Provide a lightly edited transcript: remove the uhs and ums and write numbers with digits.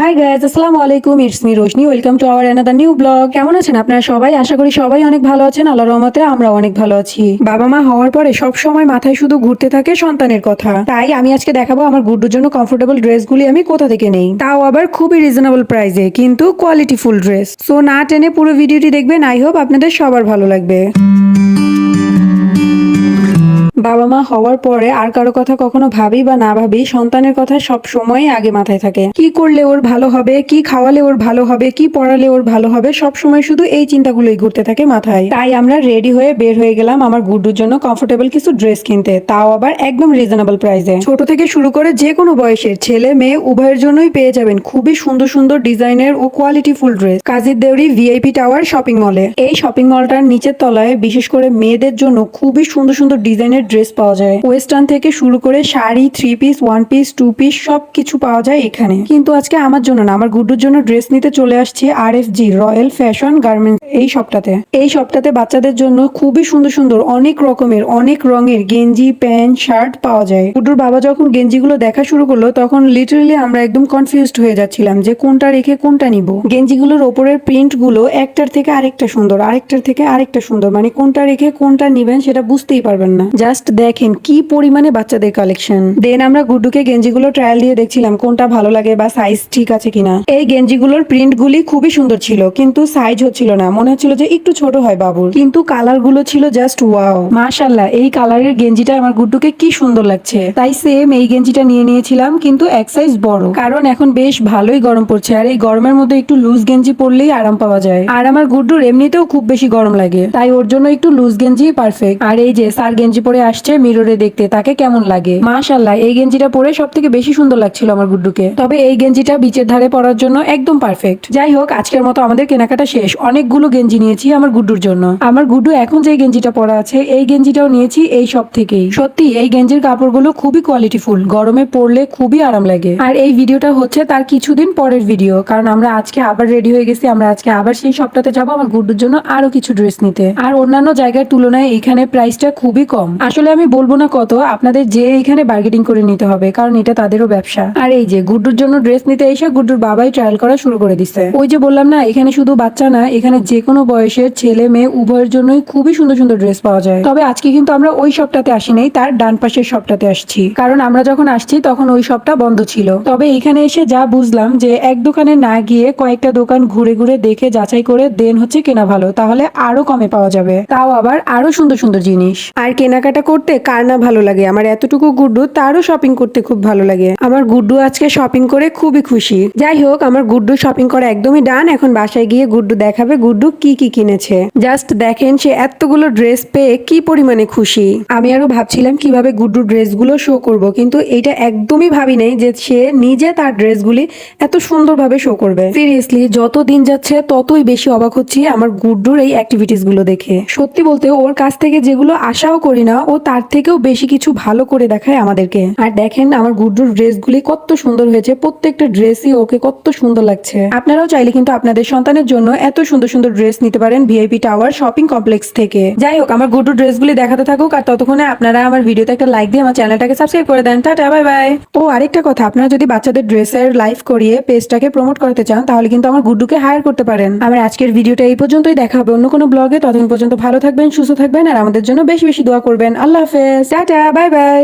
Hi guys, আসসালামু আলাইকুম। It's me Roshni. Welcome to our another new blog. কেমন আছেন আপনারা সবাই? আশা করি সবাই অনেক ভালো আছেন। আল্লাহর রহমতে আমরা অনেক ভালো আছি। বাবা মা হওয়ার পরে সব সময় মাথায় শুধু ঘুরতে থাকে সন্তানের কথা। তাই আমি আজকে দেখাবো আমার গুড্ডুর জন্য কমফোর্টেবল ড্রেসগুলি আমি কোথা থেকে নেই, তাও আবার খুবই রিজনেবল প্রাইসে, কিন্তু কোয়ালিটি ফুল ড্রেস। সো না টেনে পুরো ভিডিওটি দেখবেন। আই হোপ আপনাদের সবার ভালো লাগবে। বাবা মা হওয়ার পরে আর কারো কথা কখনো ভাবি বা না ভাবি, সন্তানের কথা সব সময় আগে মাথায় থাকে। কি করলে ওর ভালো হবে, কি খাওয়ালে ওর ভালো হবে, কি পড়ালে ওর ভালো হবে, সব সময় শুধু এই চিন্তাগুলোই ঘুরতে থাকে মাথায়। তাই আমরা রেডি হয়ে বের হয়ে গেলাম আমার গুড্ডুর জন্য কমফোর্টেবল কিছু ড্রেস কিনতে, তাও আবার একদম রিজনেবল প্রাইসে। ছোট থেকে শুরু করে যে কোনো বয়সের ছেলে মেয়ে উভয়ের জন্যই পেয়ে যাবেন খুবই সুন্দর সুন্দর ডিজাইনের ও কোয়ালিটি ফুল ড্রেস কাজীর দেউরি ভিআইপি টাওয়ার শপিং মলে। এই শপিং মলটার নিচের তলায় বিশেষ করে মেয়েদের জন্য খুবই সুন্দর সুন্দর ডিজাইনের ড্রেস পাওয়া যায়। ওয়েস্টার্ন থেকে শুরু করে শাড়ি, 3 পিস, 1 পিস, 2 পিস সবকিছু পাওয়া যায় এখানে। কিন্তু আজকে আমার জন্য না, আমার গুড্ডুর জন্য ড্রেস নিতে চলে আসছি RFG রয়্যাল ফ্যাশন গার্মেন্টস এই সপ্তাহে বাচ্চাদের জন্য খুবই সুন্দর সুন্দর অনেক রকমের অনেক রঙের গেঞ্জি, প্যান্ট, শার্ট পাওয়া যায়। গুড্ডুর বাবা যখন গেঞ্জিগুলো দেখা শুরু করলো তখন লিটারালি আমরা একদম কনফিউজড হয়ে যাচ্ছিলাম যে কোনটা রেখে কোনটা নিব। গেঞ্জিগুলোর ওপরের প্রিন্ট গুলো একটার থেকে আরেকটা সুন্দর, আরেকটার থেকে আরেকটা সুন্দর, মানে কোনটা রেখে কোনটা নিবেন সেটা বুঝতেই পারবেন না। জাস্ট দেখেন কি পরিমাণে বাচ্চাদের কালেকশন। দেন আমরা গুড্ডুকে গেঞ্জিগুলো ট্রায়াল দিয়ে দেখছিলাম কোনটা ভালো লাগে বা সাইজ ঠিক আছে কিনা। এই গেঞ্জিগুলোর প্রিন্ট গুলি খুবই সুন্দর ছিল, কিন্তু সাইজ হচ্ছিল না, মনে হচ্ছিল যে একটু ছোট হয় বাবুর। কিন্তু কালার গুলো ছিল জাস্ট ওয়াও, মাশাআল্লাহ। এই কালারের গেঞ্জিটা আমার গুড্ডুকে কি সুন্দর লাগছে, তাই সেম এই গেঞ্জিটা নিয়ে নিয়েছিলাম, কিন্তু এক সাইজ বড়, কারণ এখন বেশ ভালোই গরম পড়ছে আর এই গরমের মধ্যে একটু লুজ গেঞ্জি পরলেই আরাম পাওয়া যায়। আর আমার গুড্ডুর এমনিতেও খুব বেশি গরম লাগে, তাই ওর জন্য একটু লুজ গেঞ্জি পারফেক্ট। আর এই যে স্যার গেঞ্জি পরে আসছে মিররে দেখতে তাকে কেমন লাগে। মাশাআল্লাহ, এই গেঞ্জিটা পরে সব থেকে বেশি সুন্দর লাগছিল আমার গুড্ডুকে। তবে এই গেঞ্জিটা বিচের ধারে পরার জন্য একদম পারফেক্ট। যাই হোক, আজকের মতো আমাদের কেনাকাটা শেষ। অনেকগুলো গেঞ্জি নিয়েছি আমার গুড্ডুর জন্য। আমার গুড্ডু এখন যে গেঞ্জিটা পরা আছে এই গেঞ্জিটাও নিয়েছি এই সব থেকেই। সত্যি এই গেঞ্জির কাপড়গুলো খুবই কোয়ালিটিফুল, গরমে পরলে খুবই আরাম লাগে। আর এই ভিডিওটা হচ্ছে তার কিছুদিন পরের ভিডিও, কারণ আমরা আজকে আবার রেডি হয়ে গেছি। আমরা আজকে আবার সেই সপ্তাহে যাবো আমার গুড্ডুর জন্য আরো কিছু ড্রেস নিতে। আর অন্যান্য জায়গার তুলনায় এখানে প্রাইসটা খুবই কম। আসলে আমি বলবো না কত, আপনাদের যে এখানে বার্গেটিং করে নিতে হবে, কারণ এটা তাদেরও ব্যবসা। আর এই যে গুড্ডুর জন্য ড্রেস নিতে এসে গুড্ডুর বাবাই ট্রায়াল করা শুরু করে দিচ্ছে। ওই যে বললাম না, এখানে শুধু বাচ্চা না, এখানে যে কোনো বয়সের ছেলে মেয়ে উভয়ের জন্যই খুবই সুন্দর সুন্দর ড্রেস পাওয়া যায়। তবে আজকে কিন্তু আমরা ওই শপটাতে আসি নাই, তার ডান পাশের শপটাতে আসছি, কারণ আমরা যখন আসছি তখন ওই শপটা বন্ধ ছিল। তবে এখানে এসে যা বুঝলাম যে এক দোকানে না গিয়ে কয়েকটা দোকান ঘুরে ঘুরে দেখে যাচাই করে দেন হচ্ছে কেনা ভালো, তাহলে আরো কমে পাওয়া যাবে, তাও আবার আরো সুন্দর সুন্দর জিনিস। আর কেনাকাটা করতে কার না ভালো লাগে, আমার এতটুকু গুড্ডু তারও শপিং করতে খুব ভালো লাগে। আমার গুড্ডু আজকে শপিং করে খুবই খুশি। যাই হোক, আমার গুড্ডু শপিং করা একদমই ডান। এখন বাসায় গিয়ে গুড্ডু দেখাবে গুড্ডু কি কি কিনেছে। জাস্ট দেখেন সে এতগুলো ড্রেস পেয়ে কি পরিমাণে খুশি। আমি আরো ভাবছিলাম কিভাবে গুড্ডুর ড্রেসগুলো শো করব, কিন্তু এটা একদমই ভাবি নাই যে সে নিজে তার ড্রেসগুলি এত সুন্দরভাবে শো করবে। সিরিয়াসলি যত দিন যাচ্ছে ততই বেশি অবাক হচ্ছি আমার গুড্ডুর এই অ্যাক্টিভিটিস গুলো দেখে। সত্যি বলতে ওর কাছ থেকে যেগুলো আশাও করি না, ও তার থেকেও বেশি কিছু ভালো করে দেখায় আমাদেরকে। আর দেখেন আমার গুড্ডুর ড্রেসগুলি কত সুন্দর হয়েছে, প্রত্যেকটা ড্রেসই ওকে কত সুন্দর লাগছে। আপনারাও চাইলে কিন্তু আপনাদের সন্তানের জন্য এত সুন্দর সুন্দর ড্রেস নিতে পারেন ভিআইপি টাওয়ার শপিং কমপ্লেক্স থেকে। যাই হোক, আমার গুড্ডুর ড্রেসগুলি দেখাতে থাকুক, আর ততক্ষণে আপনারা আমার ভিডিওতে একটা লাইক দিয়ে আমার চ্যানেলটাকে সাবস্ক্রাইব করে দেন। Tata, bye bye. ও আরেকটা কথা, আপনারা যদি বাচ্চাদের ড্রেসের লাইভ করিয়ে পেজটাকে প্রমোট করতে চান তাহলে কিন্তু আমার গুড্ডুকে হায়ার করতে পারেন। আমার আজকের ভিডিওটা এই পর্যন্তই, দেখা হবে অন্য কোনো ব্লগে। ততক্ষণ পর্যন্ত ভালো থাকবেন, সুস্থ থাকবেন, আর আমাদের জন্য বেশি বেশি দোয়া করবেন। আল্লাহ হাফেজ, টাটা, বাই বাই।